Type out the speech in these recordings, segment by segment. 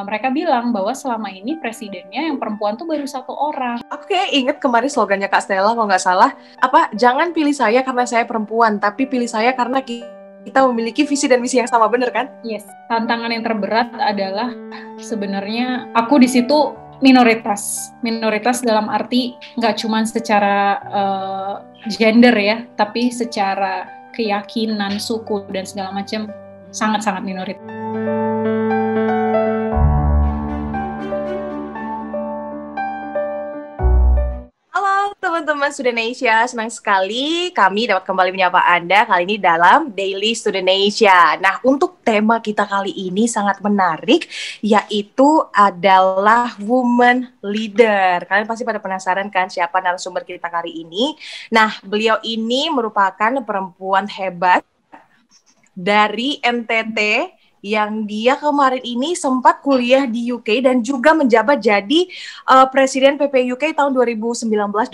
mereka bilang bahwa selama ini presidennya yang perempuan tuh baru 1 orang. Aku kayak inget kemarin slogannya Kak Stella kalau nggak salah, jangan pilih saya karena saya perempuan, tapi pilih saya karena kita memiliki visi dan misi yang sama, bener kan? Yes, tantangan yang terberat adalah sebenarnya aku di situ minoritas dalam arti nggak cuma secara gender ya, tapi secara keyakinan, suku dan segala macam sangat-sangat minoritas. Teman-teman Studenasia, senang sekali kami dapat kembali menyapa Anda kali ini dalam Daily Studenasia. Nah, untuk tema kita kali ini sangat menarik, yaitu adalah woman leader. Kalian pasti pada penasaran kan siapa narasumber kita kali ini? Nah, beliau ini merupakan perempuan hebat dari NTT yang dia kemarin ini sempat kuliah di UK dan juga menjabat jadi Presiden PP UK tahun 2019-2020,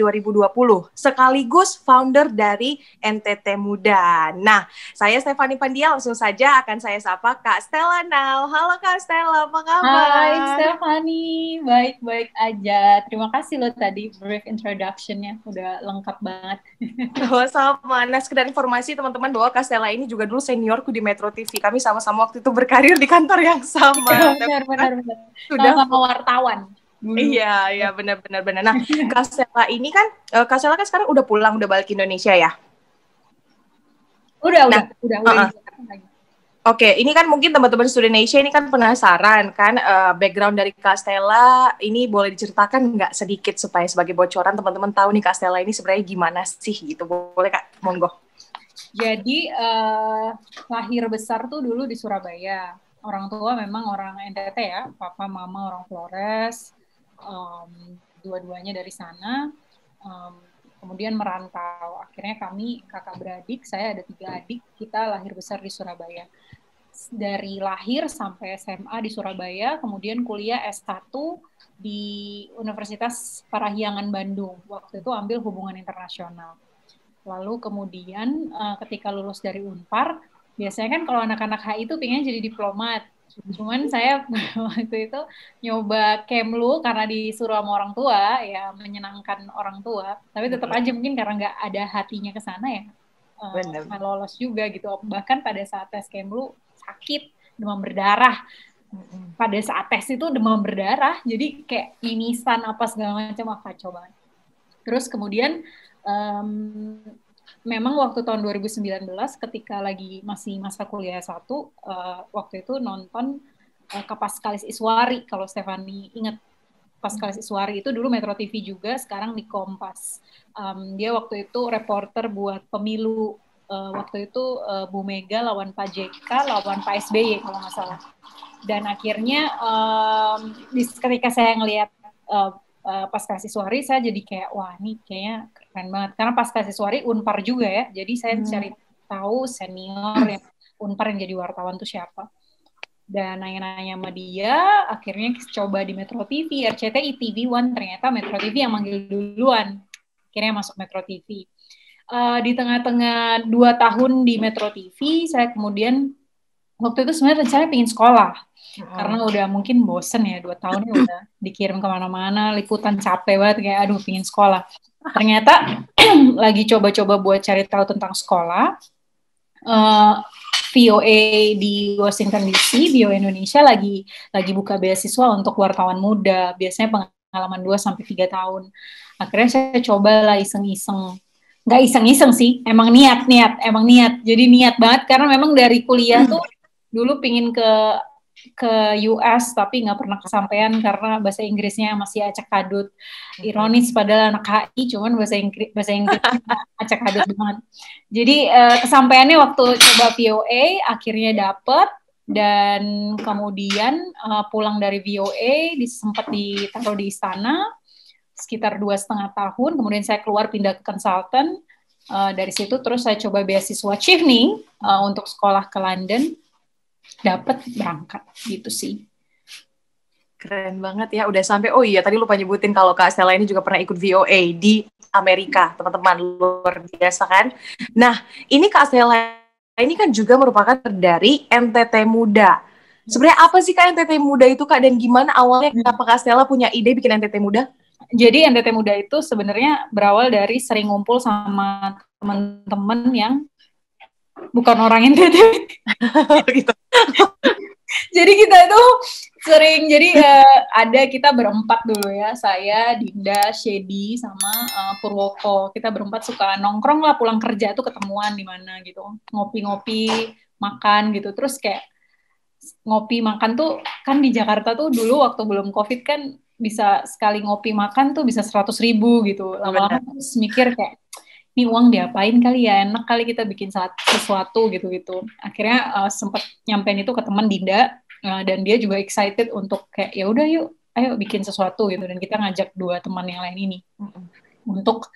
sekaligus founder dari NTT Muda. Nah, saya Stephanie Pandia, langsung saja akan saya sapa Kak Stella now. Halo Kak Stella, apa kabar? Hai Stephanie, baik-baik aja. Terima kasih loh tadi brief introduction-nya, udah lengkap banget. Oh, sama. Nah, sekedar informasi teman-teman bahwa Kak Stella ini juga dulu seniorku di Metro TV. Kami sama-sama waktu itu berkarir di kantor yang sama. Benar. Sudah sama wartawan. Iya, benar. Nah, Kak Stella ini kan, Kak Stella kan sekarang udah pulang, udah balik ke Indonesia ya? Udah. Oke, ini kan mungkin teman-teman Studenasia ini kan penasaran kan background dari Kak Stella ini boleh diceritakan nggak sedikit supaya sebagai bocoran teman-teman tahu nih Kak Stella ini sebenarnya gimana sih gitu, boleh Kak? Monggo. Jadi lahir besar tuh dulu di Surabaya. Orang tua memang orang NTT ya, papa mama orang Flores, dua-duanya dari sana. Kemudian merantau. Akhirnya kami kakak beradik, saya ada 3 adik, kita lahir besar di Surabaya. Dari lahir sampai SMA di Surabaya, kemudian kuliah S1 di Universitas Parahyangan Bandung. Waktu itu ambil hubungan internasional. Lalu kemudian ketika lulus dari Unpar, biasanya kan kalau anak-anak HI itu pengen jadi diplomat. Cuman saya waktu itu nyoba Kemlu karena disuruh sama orang tua, ya menyenangkan orang tua. Tapi tetap aja mungkin karena nggak ada hatinya ke sana ya, nggak lolos juga gitu. Bahkan pada saat tes Kemlu sakit, demam berdarah. Pada saat tes itu demam berdarah, jadi kayak mimisan apa segala macam, kacau banget. Terus kemudian memang waktu tahun 2019 ketika lagi masih masa kuliah 1, waktu itu nonton Kapaskalis Iswari, kalau Stephanie ingat. Kapaskalis Iswari itu dulu Metro TV juga, sekarang di Kompas. Dia waktu itu reporter buat pemilu. Waktu itu Bu Mega lawan Pak JK, lawan Pak SBY kalau nggak salah. Dan akhirnya ketika saya ngelihat Paskasiswari, saya jadi kayak, wah ini kayaknya keren banget. Karena Paskasiswari Unpar juga ya, jadi saya cari tahu senior yang Unpar yang jadi wartawan tuh siapa. Dan nanya-nanya sama dia, akhirnya coba di Metro TV, RCTI, TV1, ternyata Metro TV yang manggil duluan. Akhirnya masuk Metro TV. Di tengah-tengah 2 tahun di Metro TV, saya kemudian, waktu itu sebenarnya rencananya pengen sekolah. Karena udah mungkin bosen ya, 2 tahun ya udah dikirim kemana-mana, liputan capek banget, kayak aduh pengen sekolah. Ternyata lagi coba-coba buat cari tahu tentang sekolah, VOA di Washington DC, VOA Indonesia lagi buka beasiswa untuk wartawan muda, biasanya pengalaman 2-3 tahun. Akhirnya saya cobalah iseng-iseng. Nggak iseng-iseng sih, emang niat. Jadi niat banget, karena memang dari kuliah tuh dulu pingin ke US tapi nggak pernah kesampaian karena bahasa Inggrisnya masih acak-adut. Ironis padahal anak HI, cuman bahasa Inggris acak-adut banget. Jadi kesampaiannya waktu coba VOA akhirnya dapet, dan kemudian pulang dari VOA sempat ditaruh di istana sekitar 2,5 tahun. Kemudian saya keluar pindah ke konsultan. Dari situ terus saya coba beasiswa Chevening untuk sekolah ke London. Dapat, berangkat gitu sih. Keren banget ya, udah sampai. Oh iya, tadi lupa nyebutin kalau Kak Stella ini juga pernah ikut VOA di Amerika, teman-teman, luar biasa kan. Nah, ini Kak Stella ini kan juga merupakan dari NTT Muda. Sebenarnya apa sih Kak NTT Muda itu Kak, dan gimana awalnya apakah Stella punya ide bikin NTT Muda? Jadi NTT Muda itu sebenarnya berawal dari sering ngumpul sama teman-teman yang bukan orang NTT. Gitu. Jadi kita itu sering, jadi ada kita berempat dulu ya, saya, Dinda, Shady, sama Purwoko. Kita berempat suka nongkrong lah pulang kerja tuh ketemuan di mana gitu, ngopi-ngopi, makan gitu. Terus kayak ngopi makan tuh kan di Jakarta tuh dulu waktu belum COVID kan bisa sekali ngopi makan tuh bisa 100.000 gitu. Lama-lama terus mikir kayak ini uang diapain kali ya, enak kali kita bikin sesuatu gitu-gitu. Akhirnya sempat nyampein itu ke teman Dinda, dan dia juga excited untuk kayak ya udah yuk, ayo bikin sesuatu gitu. Dan kita ngajak 2 teman yang lain ini untuk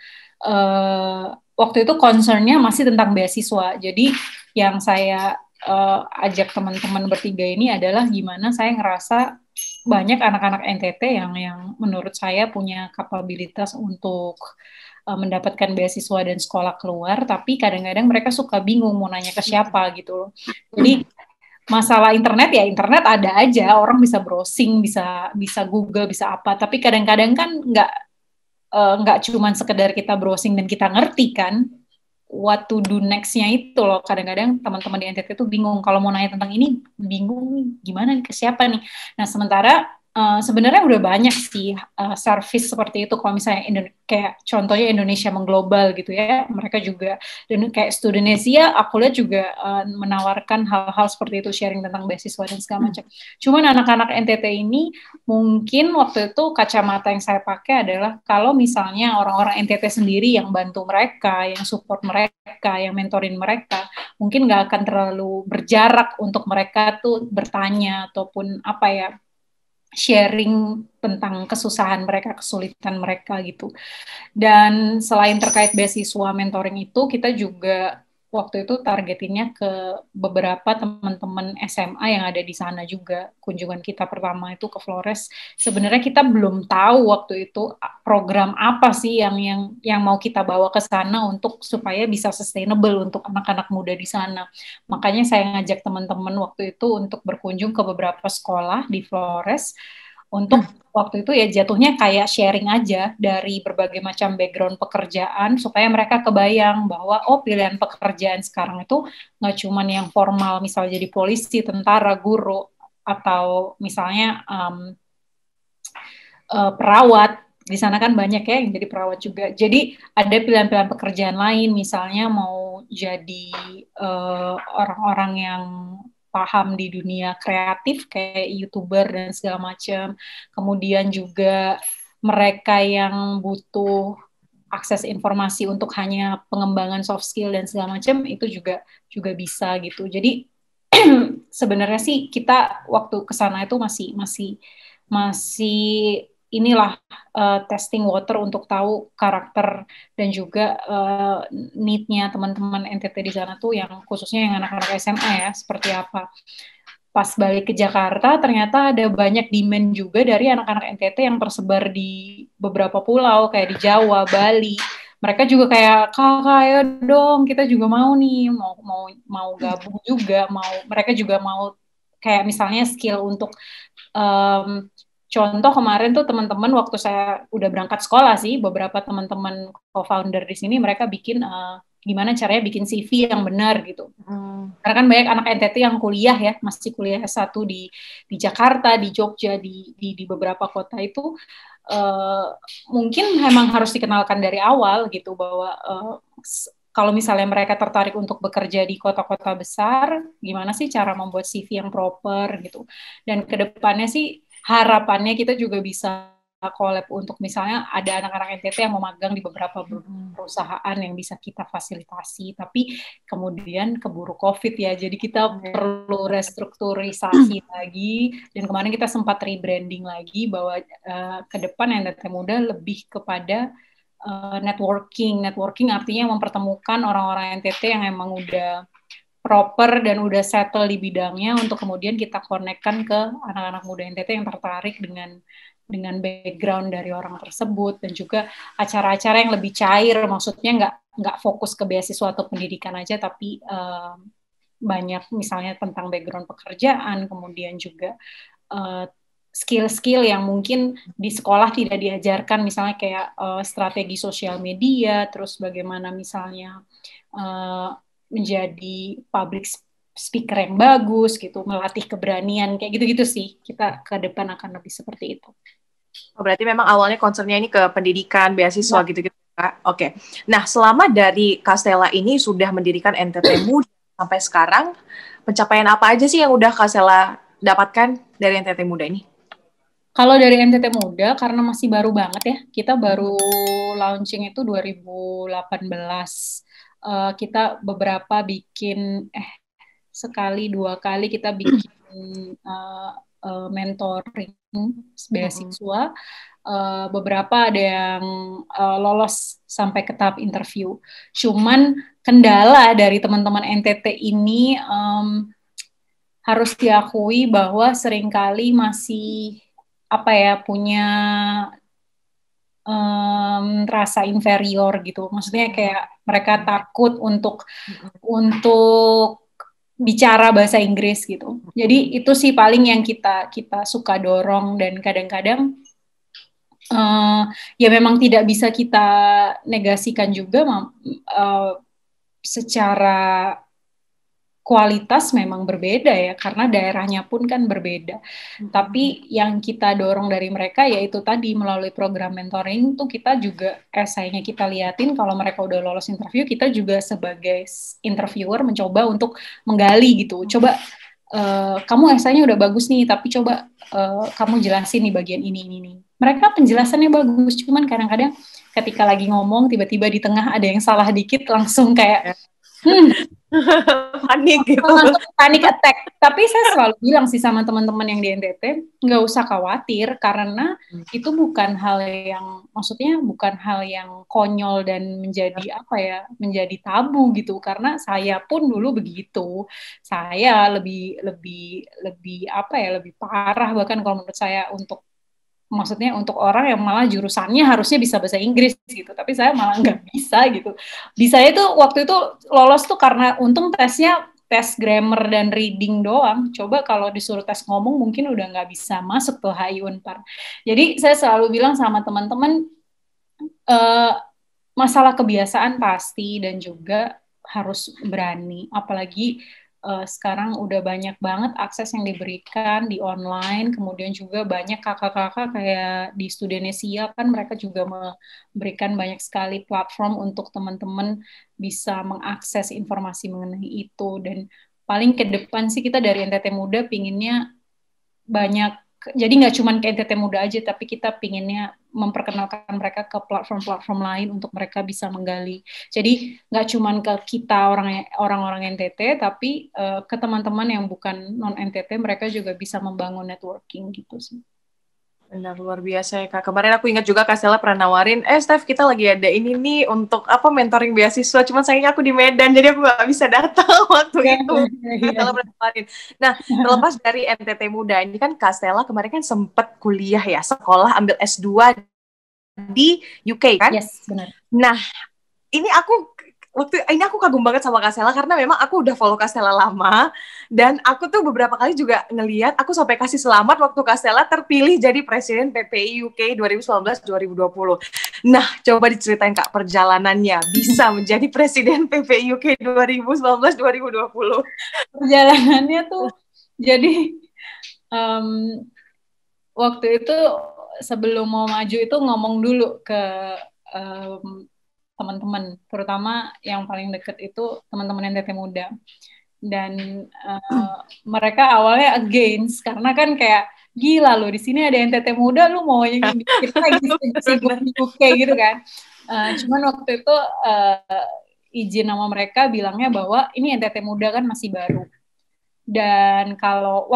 waktu itu concernnya masih tentang beasiswa. Jadi yang saya ajak teman-teman bertiga ini adalah gimana saya ngerasa banyak anak-anak NTT yang menurut saya punya kapabilitas untuk mendapatkan beasiswa dan sekolah keluar, tapi kadang-kadang mereka suka bingung mau nanya ke siapa gitu loh. Jadi masalah internet ya internet ada aja, orang bisa browsing, bisa Google, bisa apa, tapi kadang-kadang kan nggak cuma sekedar kita browsing dan kita ngerti kan what to do next-nya itu loh. Kadang-kadang teman-teman di NTT tuh bingung kalau mau nanya tentang ini, bingung gimana ke siapa nih. Nah, sementara sebenarnya udah banyak sih service seperti itu. Kalau misalnya kayak contohnya Indonesia mengglobal gitu ya, mereka juga, dan kayak Studenesia aku lihat juga menawarkan hal-hal seperti itu, sharing tentang beasiswa dan segala macam. Cuman anak-anak NTT ini mungkin waktu itu kacamata yang saya pakai adalah kalau misalnya orang-orang NTT sendiri yang bantu mereka, yang support mereka, yang mentorin mereka, mungkin nggak akan terlalu berjarak untuk mereka tuh bertanya ataupun apa ya, sharing tentang kesusahan mereka, kesulitan mereka gitu. Dan selain terkait beasiswa mentoring itu, kita juga waktu itu targetinnya ke beberapa teman-teman SMA yang ada di sana juga. Kunjungan kita pertama itu ke Flores. Sebenarnya kita belum tahu waktu itu program apa sih yang mau kita bawa ke sana untuk supaya bisa sustainable untuk anak-anak muda di sana. Makanya saya ngajak teman-teman waktu itu untuk berkunjung ke beberapa sekolah di Flores untuk waktu itu ya jatuhnya kayak sharing aja dari berbagai macam background pekerjaan supaya mereka kebayang bahwa oh pilihan pekerjaan sekarang itu nggak cuman yang formal, misalnya jadi polisi, tentara, guru, atau misalnya perawat. Di sana kan banyak ya yang jadi perawat juga. Jadi ada pilihan-pilihan pekerjaan lain, misalnya mau jadi orang-orang yang paham di dunia kreatif kayak YouTuber dan segala macam. Kemudian juga mereka yang butuh akses informasi untuk hanya pengembangan soft skill dan segala macam itu juga bisa gitu. Jadi sebenarnya sih kita waktu ke sana itu masih inilah testing water untuk tahu karakter dan juga need-nya teman-teman NTT di sana tuh yang khususnya yang anak-anak SMA ya seperti apa. Pas balik ke Jakarta ternyata ada banyak demand juga dari anak-anak NTT yang tersebar di beberapa pulau kayak di Jawa, Bali. Mereka juga kayak kakak ya dong kita juga mau nih mau gabung juga, mereka juga mau kayak misalnya skill untuk contoh kemarin tuh teman-teman waktu saya udah berangkat sekolah sih, beberapa teman-teman co-founder di sini mereka bikin gimana caranya bikin CV yang benar gitu. Karena kan banyak anak NTT yang kuliah ya, masih kuliah S1 di Jakarta, di Jogja, di beberapa kota itu mungkin memang harus dikenalkan dari awal gitu bahwa kalau misalnya mereka tertarik untuk bekerja di kota-kota besar, gimana sih cara membuat CV yang proper gitu. Dan kedepannya sih harapannya kita juga bisa collab untuk misalnya ada anak-anak NTT yang mau magang di beberapa perusahaan yang bisa kita fasilitasi, tapi kemudian keburu COVID ya, jadi kita perlu restrukturisasi lagi, dan kemarin kita sempat rebranding lagi bahwa ke depan NTT Muda lebih kepada networking artinya mempertemukan orang-orang NTT yang emang udah proper dan udah settle di bidangnya untuk kemudian kita konekkan ke anak-anak muda NTT yang tertarik dengan background dari orang tersebut, dan juga acara-acara yang lebih cair, maksudnya nggak fokus ke beasiswa atau pendidikan aja, tapi banyak misalnya tentang background pekerjaan, kemudian juga uh, skill-skill yang mungkin di sekolah tidak diajarkan, misalnya kayak strategi sosial media, terus bagaimana misalnya uh, menjadi public speaker yang bagus gitu, melatih keberanian kayak gitu-gitu sih. Kita ke depan akan lebih seperti itu. Oh, berarti memang awalnya concernnya ini ke pendidikan, beasiswa Ya. gitu-gitu, Kak. Oke. Nah, selama dari Kak Stella ini sudah mendirikan NTT Muda sampai sekarang, pencapaian apa aja sih yang udah Kak Stella dapatkan dari NTT Muda ini? Kalau dari NTT Muda, karena masih baru banget ya, kita baru launching itu 2018. Kita beberapa bikin, sekali dua kali kita bikin uh, mentoring beasiswa. Beberapa ada yang lolos sampai ke tahap interview. Cuman kendala dari teman-teman NTT ini harus diakui bahwa seringkali masih apa ya punya rasa inferior gitu. Maksudnya kayak mereka takut untuk bicara bahasa Inggris gitu. Jadi itu sih paling yang kita kita suka dorong, dan kadang-kadang ya memang tidak bisa kita negasikan juga secara kualitas memang berbeda ya, karena daerahnya pun kan berbeda. Tapi yang kita dorong dari mereka yaitu tadi melalui program mentoring tuh kita juga esainya kita liatin, kalau mereka udah lolos interview, kita juga sebagai interviewer mencoba untuk menggali gitu. Coba kamu esainya udah bagus nih, tapi coba kamu jelasin nih bagian ini. Mereka penjelasannya bagus, cuman kadang-kadang ketika lagi ngomong tiba-tiba di tengah ada yang salah dikit langsung kayak panik gitu. langsung panic attack. Tapi saya selalu bilang sih sama teman-teman yang di NTT, nggak usah khawatir, karena itu bukan hal yang, maksudnya bukan hal yang konyol dan menjadi apa ya, menjadi tabu gitu. Karena saya pun dulu begitu. Saya lebih lebih lebih apa ya, lebih parah bahkan kalau menurut saya, maksudnya untuk orang yang malah jurusannya harusnya bisa bahasa Inggris gitu, tapi saya malah nggak bisa gitu. Bisa itu waktu itu lolos tuh karena untung tes grammar dan reading doang. Coba kalau disuruh tes ngomong mungkin udah nggak bisa masuk tuh HI Unpar. Jadi saya selalu bilang sama teman-teman, eh, masalah kebiasaan pasti, dan juga harus berani. Apalagi sekarang udah banyak banget akses yang diberikan di online, kemudian juga banyak kakak-kakak kayak di Studenesia kan, mereka juga memberikan banyak sekali platform untuk teman-teman bisa mengakses informasi mengenai itu. Dan paling ke depan sih kita dari NTT Muda pinginnya banyak, jadi nggak cuma ke NTT Muda aja, tapi kita pinginnya memperkenalkan mereka ke platform-platform lain untuk mereka bisa menggali. Jadi nggak cuma ke kita orang-orang NTT, tapi ke teman-teman yang bukan non NTT, mereka juga bisa membangun networking gitu sih. Benar, luar biasa ya Kak. Kemarin aku ingat juga Kak Stella pernah nawarin, Steph kita lagi ada ini nih untuk apa mentoring beasiswa, cuman sayangnya aku di Medan, jadi aku nggak bisa datang waktu itu. Kak Stella pernah nawarin. Nah, terlepas dari NTT Muda, ini kan Kak Stella kemarin kan sempat kuliah ya, sekolah ambil S2 di UK kan? Yes, benar. Nah, ini aku kagum banget sama Kak Stella karena memang aku udah follow Kak Stella lama dan aku tuh beberapa kali juga ngeliat, aku sampai kasih selamat waktu Kak Stella terpilih jadi presiden PPI UK 2019-2020. Nah, coba diceritain Kak perjalanannya bisa menjadi presiden PPI UK 2019-2020. Perjalanannya tuh jadi um, waktu itu sebelum mau maju itu ngomong dulu ke um, teman-teman, terutama yang paling deket itu teman-teman NTT Muda. Dan mereka awalnya against, karena kan kayak gila loh di sini ada NTT Muda, lu mau yang bikin lagi sibuk di UK gitu kan. Cuman waktu itu izin sama mereka bilangnya bahwa ini NTT Muda kan masih baru. Dan kalau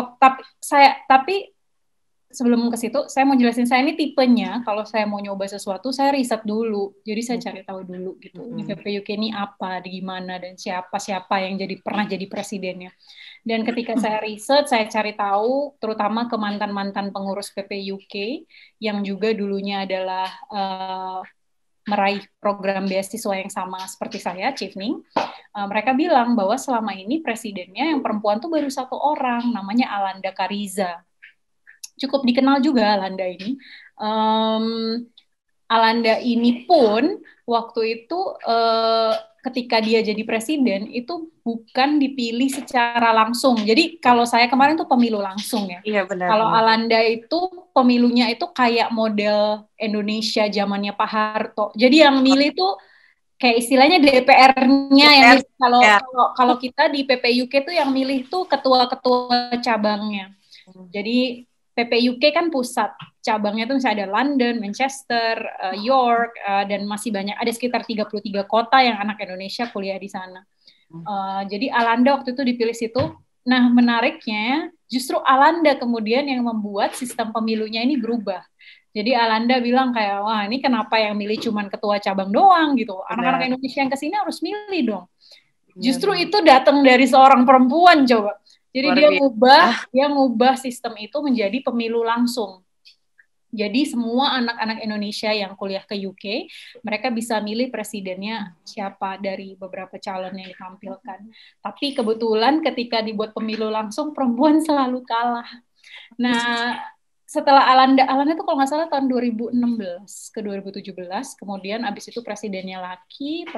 tapi sebelum ke situ, saya mau jelasin, saya ini tipenya, kalau saya mau nyoba sesuatu, saya riset dulu. Jadi saya cari tahu dulu gitu. Ini PPUK ini apa, di gimana, dan siapa-siapa yang pernah jadi presidennya. Dan ketika saya riset, saya cari tahu, terutama ke mantan-mantan pengurus PPUK, yang juga dulunya adalah meraih program beasiswa yang sama seperti saya, Chevening, mereka bilang bahwa selama ini presidennya yang perempuan tuh baru satu orang, namanya Alanda Kariza. Cukup dikenal juga Alanda ini. Alanda ini pun waktu itu ketika dia jadi presiden itu bukan dipilih secara langsung. Jadi kalau saya kemarin tuh pemilu langsung ya. Iya benar. Kalau Alanda itu pemilunya itu kayak model Indonesia zamannya Pak Harto. Jadi yang milih tuh kayak istilahnya DPR-nya yang milih. Kalau kita di PPUK tuh yang milih tuh ketua-ketua cabangnya. Jadi PPUK kan pusat, cabangnya tuh misalnya ada London, Manchester, York, dan masih banyak, ada sekitar 33 kota yang anak Indonesia kuliah di sana. Jadi Alanda waktu itu dipilih situ. Nah menariknya justru Alanda kemudian yang membuat sistem pemilunya ini berubah. Jadi Alanda bilang kayak, wah ini kenapa yang milih cuman ketua cabang doang gitu. Anak-anak Indonesia yang kesini harus milih dong. Justru itu datang dari seorang perempuan coba. Jadi dia ngubah sistem itu menjadi pemilu langsung. Jadi semua anak-anak Indonesia yang kuliah ke UK, mereka bisa milih presidennya siapa dari beberapa calon yang ditampilkan. Tapi kebetulan ketika dibuat pemilu langsung, perempuan selalu kalah. Nah, setelah Alanda itu kalau nggak salah tahun 2016 ke 2017, kemudian abis itu presidennya laki,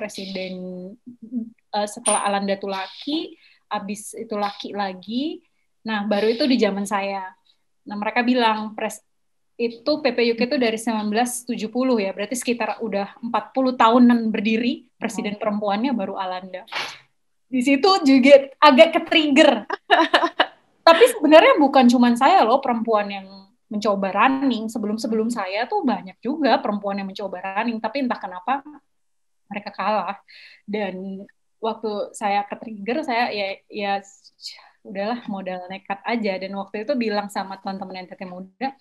setelah Alanda tuh laki, abis itu laki lagi, nah baru itu di zaman saya. Nah mereka bilang itu PPUK itu dari 1970 ya, berarti sekitar udah 40 tahunan berdiri, presiden perempuannya baru Alanda. Di situ juga agak ke-trigger. Tapi sebenarnya bukan cuma saya loh perempuan yang mencoba running, sebelum saya tuh banyak juga perempuan yang mencoba running, tapi entah kenapa mereka kalah. Dan waktu saya ke-trigger, saya ya udahlah modal nekat aja. Dan waktu itu bilang sama teman-teman NTT Muda,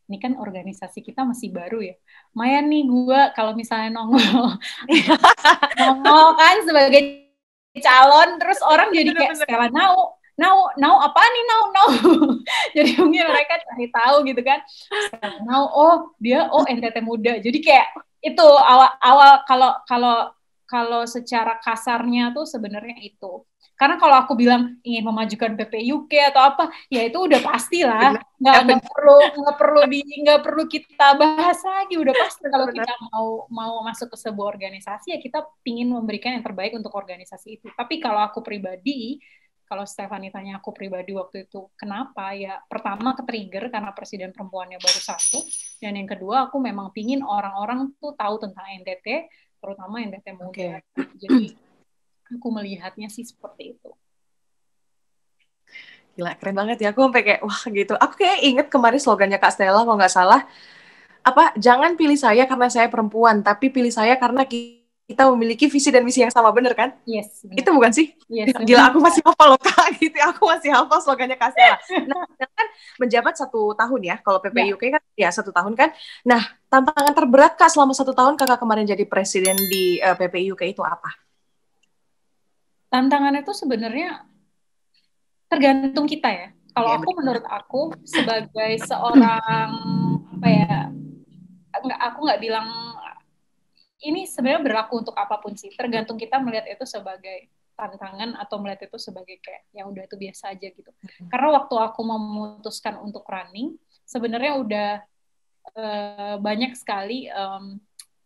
ini kan organisasi kita masih baru ya. Mayan nih gue kalau misalnya nongol kan sebagai calon, terus orang jadi kayak Stella now apa nih now jadi mungkin mereka cari tahu gitu kan. Dia NTT Muda. Jadi kayak itu awal kalau secara kasarnya tuh sebenarnya itu. Karena kalau aku bilang ingin memajukan PPUK atau apa, ya itu udah pastilah, nggak perlu kita bahas lagi, udah pasti kalau kita mau masuk ke sebuah organisasi ya kita ingin memberikan yang terbaik untuk organisasi itu. Tapi kalau aku pribadi, kalau Stephanie tanya aku pribadi waktu itu kenapa, ya pertama ke-trigger karena presiden perempuannya baru satu, dan yang kedua aku memang pingin orang-orang tuh tahu tentang NTT, terutama NTT Muda. Jadi aku melihatnya sih seperti itu. Gila, keren banget ya. Aku sampai kayak, wah gitu. Aku kayak inget kemarin slogannya Kak Stella, kalau nggak salah. Jangan pilih saya karena saya perempuan, tapi pilih saya karena kita memiliki visi dan misi yang sama, bener kan? Yes, bener. Itu bukan sih? Yes, gila, aku masih hafal loh Kak, gitu. Aku masih hafal slogannya Kak Stella. Nah, kan menjabat 1 tahun ya, kalau PPUK kan ya 1 tahun kan. Nah, tantangan terberat Kak selama 1 tahun Kakak kemarin jadi presiden di PPUK itu apa? Tantangan itu sebenarnya tergantung kita ya. Kalau menurut aku sebagai seorang aku nggak bilang ini sebenarnya berlaku untuk apapun sih. Tergantung kita melihat itu sebagai tantangan atau melihat itu sebagai kayak ya udah itu biasa aja gitu. Karena waktu aku memutuskan untuk running, sebenarnya udah banyak sekali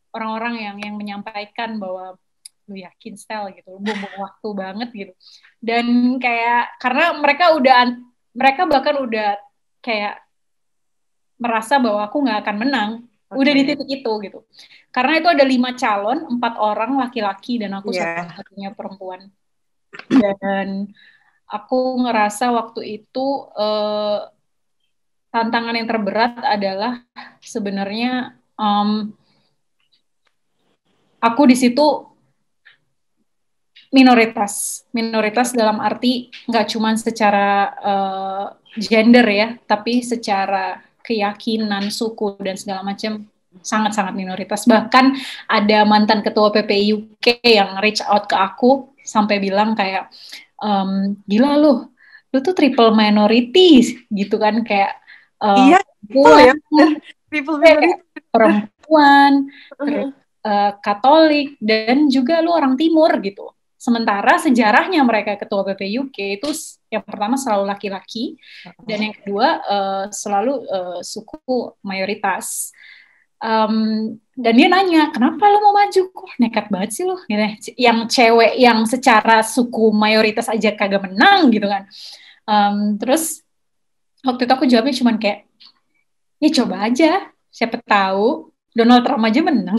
orang-orang yang menyampaikan bahwa lu yakin Stel gitu, lu buang waktu banget gitu. Dan kayak karena mereka bahkan udah kayak merasa bahwa aku nggak akan menang, udah di titik itu gitu. Karena itu ada 5 calon, 4 orang laki-laki dan aku satu-satunya perempuan. Dan aku ngerasa waktu itu tantangan yang terberat adalah sebenarnya aku di situ minoritas dalam arti nggak cuma secara gender ya, tapi secara keyakinan, suku dan segala macam sangat-sangat minoritas. Bahkan ada mantan ketua PPUK yang reach out ke aku sampai bilang kayak gila lu tuh triple minority gitu kan, kayak triple minority, perempuan, Katolik, dan juga lu orang Timur gitu. Sementara sejarahnya mereka ketua BPUK itu yang pertama selalu laki-laki, dan yang kedua selalu suku mayoritas. Dan dia nanya, kenapa lo mau maju? Kok nekat banget sih lo? Yang cewek yang secara suku mayoritas aja kagak menang gitu kan. Terus waktu itu aku jawabnya cuman kayak, ya coba aja, siapa tahu Donald Trump aja menang.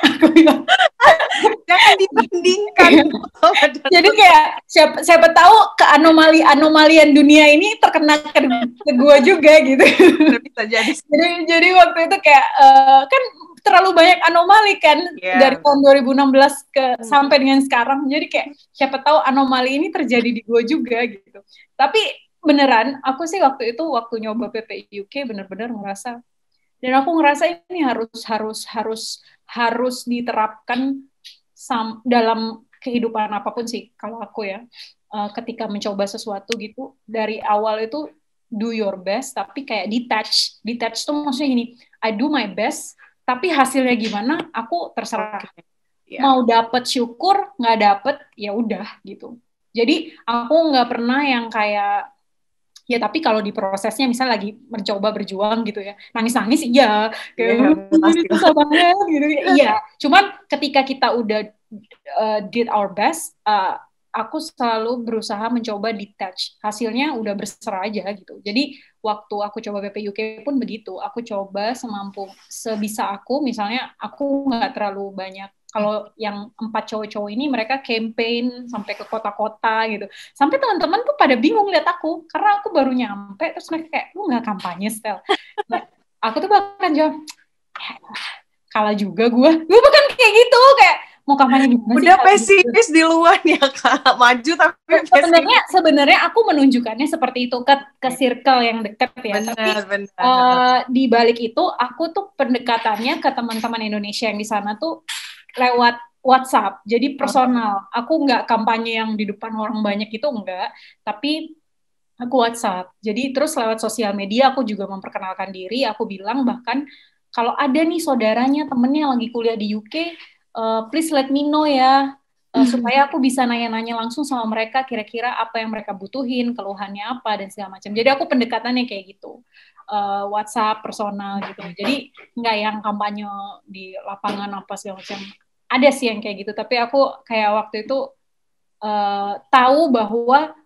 Aku bilang, jangan dibandingkan. Jadi kayak siapa tahu ke anomalian dunia ini terkena ke gue juga gitu. Bisa jadi. Jadi waktu itu kayak kan terlalu banyak anomali kan dari tahun 2016 sampai dengan sekarang. Jadi kayak siapa tahu anomali ini terjadi di gue juga gitu. Tapi beneran aku sih waktu nyoba PPUK bener-bener ngerasa, dan aku ngerasa ini harus diterapkan dalam kehidupan apapun sih kalau aku ya. Ketika mencoba sesuatu gitu dari awal itu do your best, tapi kayak detach tuh maksudnya gini, I do my best tapi hasilnya gimana aku terserah. Mau dapet syukur, nggak dapet ya udah gitu. Jadi aku nggak pernah yang kayak ya tapi kalau di prosesnya misalnya lagi mencoba berjuang gitu ya, nangis iya kayak ini susah banget gitu. Iya, cuman ketika kita udah did our best, aku selalu berusaha mencoba detach, hasilnya udah berserah aja gitu. Jadi waktu aku coba BPUK pun begitu, aku coba sebisa aku, misalnya aku nggak terlalu banyak. Kalau yang 4 cowok-cowok ini mereka campaign sampai ke kota-kota gitu. Sampai teman-teman tuh pada bingung lihat aku karena aku baru nyampe, terus mereka kayak, "Lu nggak kampanye, Stel?" Nah, aku tuh bahkan jawab, kalah juga gue bahkan kayak gitu, kayak mau kampanye gimana sih? Udah pesimis di luar ya Kak, maju tapi sebenarnya aku menunjukkannya seperti itu ke circle yang dekat ya. Benar. Di balik itu aku tuh pendekatannya ke teman-teman Indonesia yang di sana tuh lewat WhatsApp, jadi personal. Aku nggak kampanye yang di depan orang banyak itu enggak, tapi aku WhatsApp. Jadi terus lewat sosial media aku juga memperkenalkan diri, aku bilang bahkan kalau ada nih saudaranya, temennya lagi kuliah di UK, please let me know ya, supaya aku bisa nanya-nanya langsung sama mereka kira-kira apa yang mereka butuhin, keluhannya apa dan segala macam. Jadi aku pendekatannya kayak gitu. WhatsApp personal gitu. Jadi nggak yang kampanye di lapangan apa segala macam. Ada sih yang kayak gitu, tapi aku kayak waktu itu tahu bahwa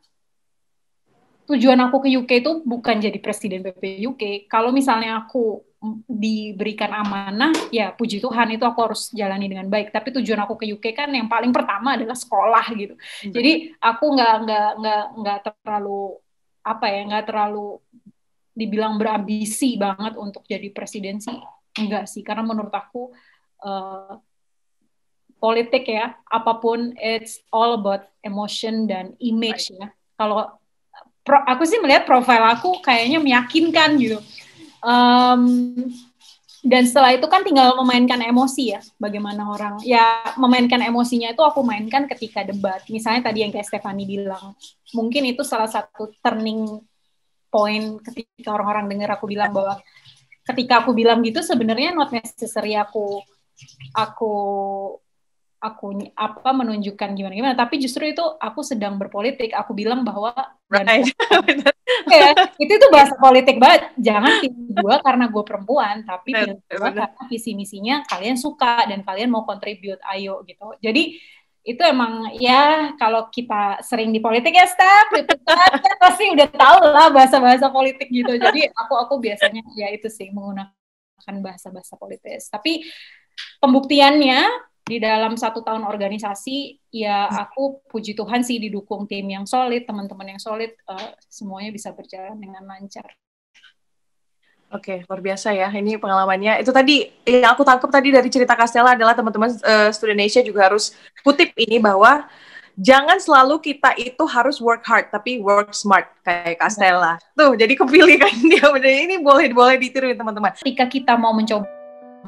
tujuan aku ke UK itu bukan jadi presiden BPUK. Kalau misalnya aku diberikan amanah, ya puji Tuhan itu aku harus jalani dengan baik. Tapi tujuan aku ke UK kan yang paling pertama adalah sekolah gitu. Jadi aku nggak terlalu nggak terlalu dibilang berambisi banget untuk jadi presidensi. Enggak sih, karena menurut aku politik ya, apapun it's all about emotion dan image ya. Kalau aku sih melihat profil aku kayaknya meyakinkan gitu. Dan setelah itu kan tinggal memainkan emosi ya, bagaimana orang ya memainkan emosinya itu aku mainkan ketika debat. Misalnya tadi yang kayak Stephanie bilang, mungkin itu salah satu turning point ketika orang-orang dengar aku bilang bahwa ketika aku bilang gitu sebenarnya not necessary aku menunjukkan gimana, tapi justru itu aku sedang berpolitik. Aku bilang bahwa itu bahasa politik banget. Jangan pilih gue karena gue perempuan, tapi pilih gue karena visi misinya kalian suka dan kalian mau contribute, ayo gitu. Jadi itu emang ya kalau kita sering di politik ya Steph, pasti udah tahu lah bahasa-bahasa politik gitu. Jadi aku biasanya ya itu sih menggunakan bahasa-bahasa politis. Tapi pembuktiannya di dalam 1 tahun organisasi, ya aku puji Tuhan sih didukung tim yang solid, teman-teman yang solid, semuanya bisa berjalan dengan lancar. Oke, luar biasa ya ini pengalamannya. Itu tadi yang aku tangkap tadi dari cerita Castella adalah teman-teman Studenesia juga harus kutip ini bahwa jangan selalu kita itu harus work hard, tapi work smart kayak Castella. Tuh, jadi kepilih kan dia. Ini boleh ditiru teman-teman. Ketika kita mau mencoba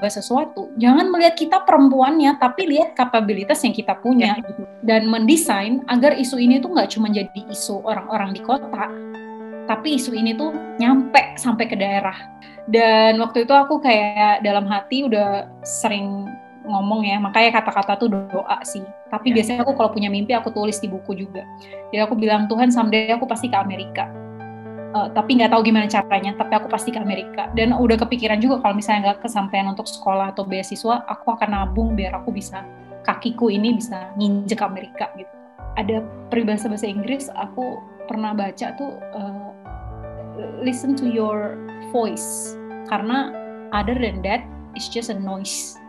sesuatu, jangan melihat kita perempuannya, tapi lihat kapabilitas yang kita punya gitu. Dan mendesain agar isu ini tuh nggak cuma jadi isu orang-orang di kota, tapi isu ini tuh nyampe sampai ke daerah. Dan waktu itu aku kayak dalam hati udah sering ngomong ya, makanya kata-kata tuh doa sih. Tapi biasanya aku kalau punya mimpi aku tulis di buku juga. Jadi aku bilang, Tuhan someday aku pasti ke Amerika. Tapi nggak tahu gimana caranya, tapi aku pasti ke Amerika. Dan udah kepikiran juga kalau misalnya nggak kesampaian untuk sekolah atau beasiswa, aku akan nabung biar aku bisa, kakiku ini bisa nginjek Amerika gitu. Ada peribahasa bahasa Inggris, aku pernah baca tuh, listen to your voice, karena other than that, it's just a noise.